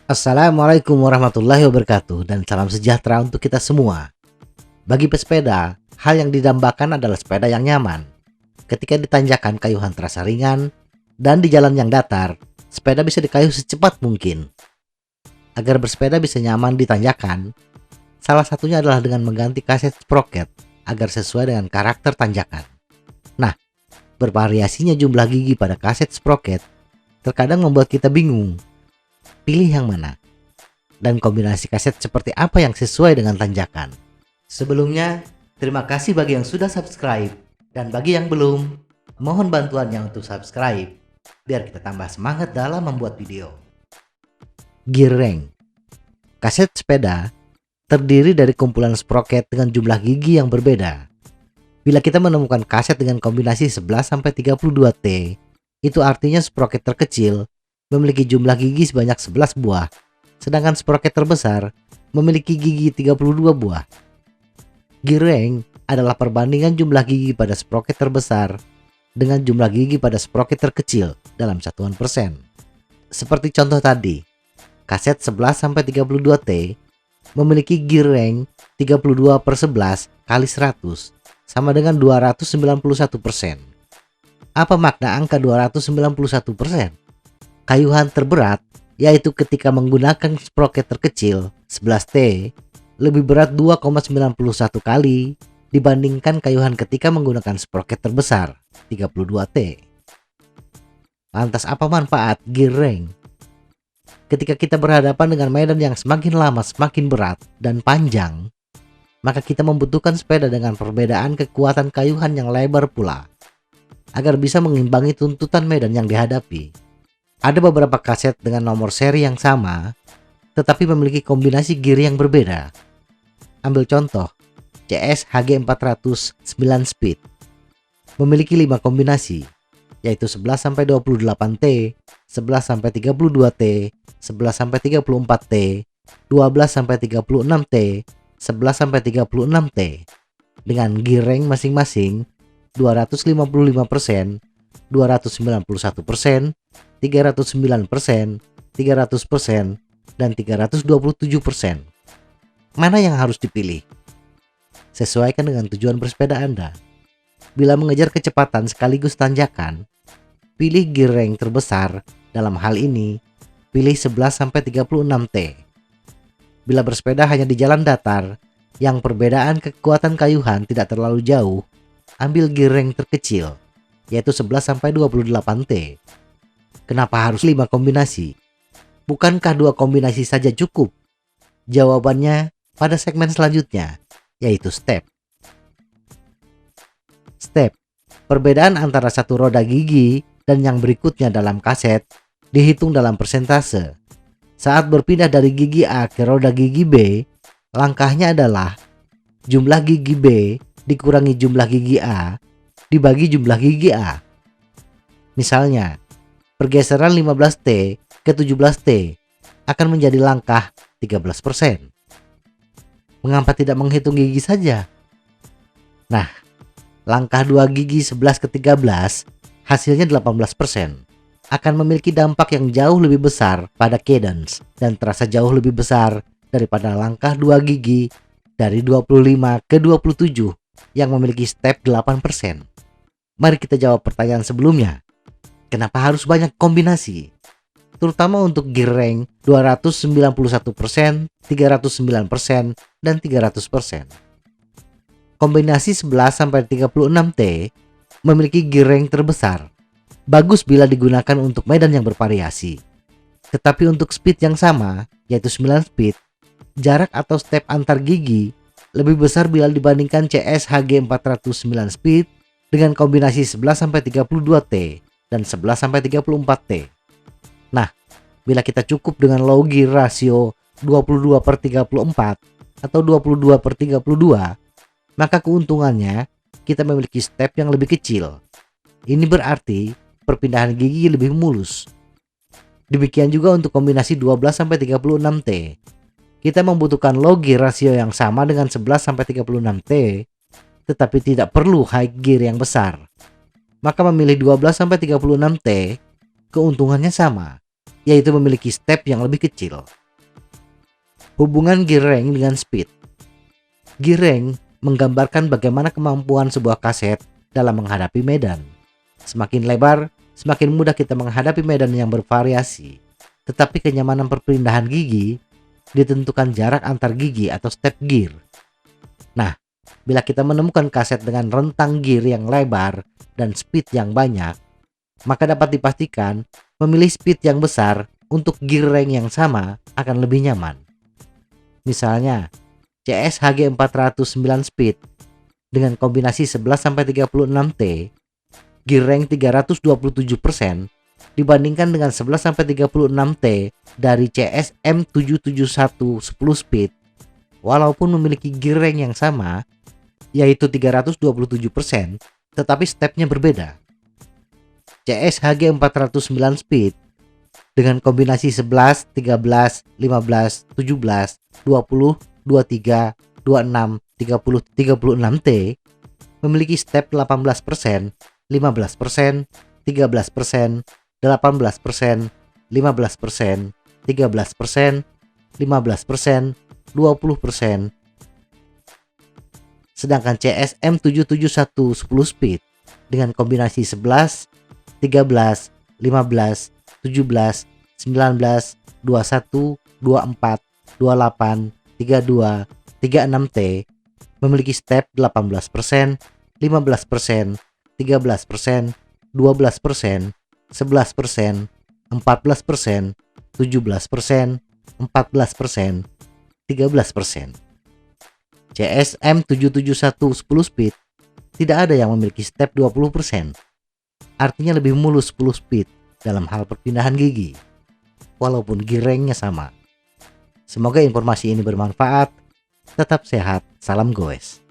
Assalamualaikum warahmatullahi wabarakatuh dan salam sejahtera untuk kita semua. Bagi pesepeda, hal yang didambakan adalah sepeda yang nyaman. Ketika ditanjakan, kayuhan terasa ringan, dan di jalan yang datar, sepeda bisa dikayuh secepat mungkin. Agar bersepeda bisa nyaman di tanjakan, salah satunya adalah dengan mengganti kaset sprocket agar sesuai dengan karakter tanjakan. Nah, bervariasinya jumlah gigi pada kaset sprocket terkadang membuat kita bingung. Pilih yang mana? Dan kombinasi kaset seperti apa yang sesuai dengan tanjakan? Sebelumnya, terima kasih bagi yang sudah subscribe. Dan bagi yang belum, mohon bantuannya untuk subscribe, biar kita tambah semangat dalam membuat video. Gear rank. Kaset sepeda terdiri dari kumpulan sprocket dengan jumlah gigi yang berbeda. Bila kita menemukan kaset dengan kombinasi 11-32T, itu artinya sprocket terkecil memiliki jumlah gigi sebanyak 11 buah, sedangkan sprocket terbesar memiliki gigi 32 buah. Gear rank adalah perbandingan jumlah gigi pada sprocket terbesar dengan jumlah gigi pada sprocket terkecil dalam satuan persen. Seperti contoh tadi, kaset 11-32T memiliki gear rank 32/11 kali 100 sama dengan 291%. Apa makna angka 291%? Kayuhan terberat, yaitu ketika menggunakan sprocket terkecil 11T, lebih berat 2,91 kali dibandingkan kayuhan ketika menggunakan sprocket terbesar 32T. Lantas apa manfaat gear rank? Ketika kita berhadapan dengan medan yang semakin lama semakin berat dan panjang, maka kita membutuhkan sepeda dengan perbedaan kekuatan kayuhan yang lebar pula, agar bisa mengimbangi tuntutan medan yang dihadapi. Ada beberapa kaset dengan nomor seri yang sama, tetapi memiliki kombinasi gear yang berbeda. Ambil contoh, CS HG400 9 speed. Memiliki 5 kombinasi, yaitu 11-28T, 11-32T, 11-34T, 12-36T, 11-36T. Dengan gear rank masing-masing 255%, 291%, 309%, 300%, dan 327%. Mana yang harus dipilih? Sesuaikan dengan tujuan bersepeda Anda. Bila mengejar kecepatan sekaligus tanjakan, pilih gear rank terbesar. Dalam hal ini, pilih 11-36T. Bila bersepeda hanya di jalan datar, yang perbedaan kekuatan kayuhan tidak terlalu jauh, ambil gear rank terkecil, yaitu 11-28T. Kenapa harus 5 kombinasi? Bukankah 2 kombinasi saja cukup? Jawabannya pada segmen selanjutnya, yaitu step. Step, perbedaan antara satu roda gigi dan yang berikutnya dalam kaset dihitung dalam persentase. Saat berpindah dari gigi A ke roda gigi B, langkahnya adalah jumlah gigi B dikurangi jumlah gigi A dibagi jumlah gigi A. Misalnya, pergeseran 15T ke 17T akan menjadi langkah 13%. Mengapa tidak menghitung gigi saja? Nah, langkah 2 gigi 11 ke 13 hasilnya 18%. Akan memiliki dampak yang jauh lebih besar pada cadence dan terasa jauh lebih besar daripada langkah 2 gigi dari 25 ke 27 yang memiliki step 8%. Mari kita jawab pertanyaan sebelumnya. Kenapa harus banyak kombinasi? Terutama untuk gear rank 291%, 309%, dan 300%. Kombinasi 11-36T memiliki gear rank terbesar. Bagus bila digunakan untuk medan yang bervariasi. Tetapi untuk speed yang sama, yaitu 9 speed, jarak atau step antar gigi lebih besar bila dibandingkan CS HG400 9 speed dengan kombinasi 11-32T dan 11-34T. Nah, bila kita cukup dengan low gear rasio 22/34 atau 22/32, maka keuntungannya kita memiliki step yang lebih kecil. Ini berarti perpindahan gigi lebih mulus. Demikian juga untuk kombinasi 12-36T. Kita membutuhkan low gear rasio yang sama dengan 11-36T, tetapi tidak perlu high gear yang besar. Maka memilih 12-36T, keuntungannya sama, yaitu memiliki step yang lebih kecil. Hubungan gireng dengan speed. Gireng menggambarkan bagaimana kemampuan sebuah kaset dalam menghadapi medan. Semakin lebar, semakin mudah kita menghadapi medan yang bervariasi. Tetapi kenyamanan perpindahan gigi ditentukan jarak antar gigi atau step gear. Nah, bila kita menemukan kaset dengan rentang gear yang lebar dan speed yang banyak, maka dapat dipastikan memilih speed yang besar untuk gear rank yang sama akan lebih nyaman. Misalnya, CSHG 409 speed dengan kombinasi 11-36T, gear rank 327% dibandingkan dengan 11-36T dari CSM 771 10 speed. Walaupun memiliki gear rank yang sama, yaitu 327%, tetapi stepnya berbeda. CSHG 409 speed dengan kombinasi 11, 13, 15, 17, 20, 23, 26, 30, 36T memiliki step 18%, 15%, 13%, 18%, 15%, 13%, 15%, 20%. Sedangkan CSM 771 10 speed dengan kombinasi 11, 13, 15, 17, 19, 21, 24, 28, 32, 36T memiliki step 18%, 15%, 13%, 12%, 11%, 14%, 17%, 14%, 13%. CSM 771 10 speed tidak ada yang memiliki step 20%. Artinya lebih mulus 10 speed dalam hal perpindahan gigi, walaupun gear rank-nya sama. Semoga informasi ini bermanfaat. Tetap sehat, salam goes.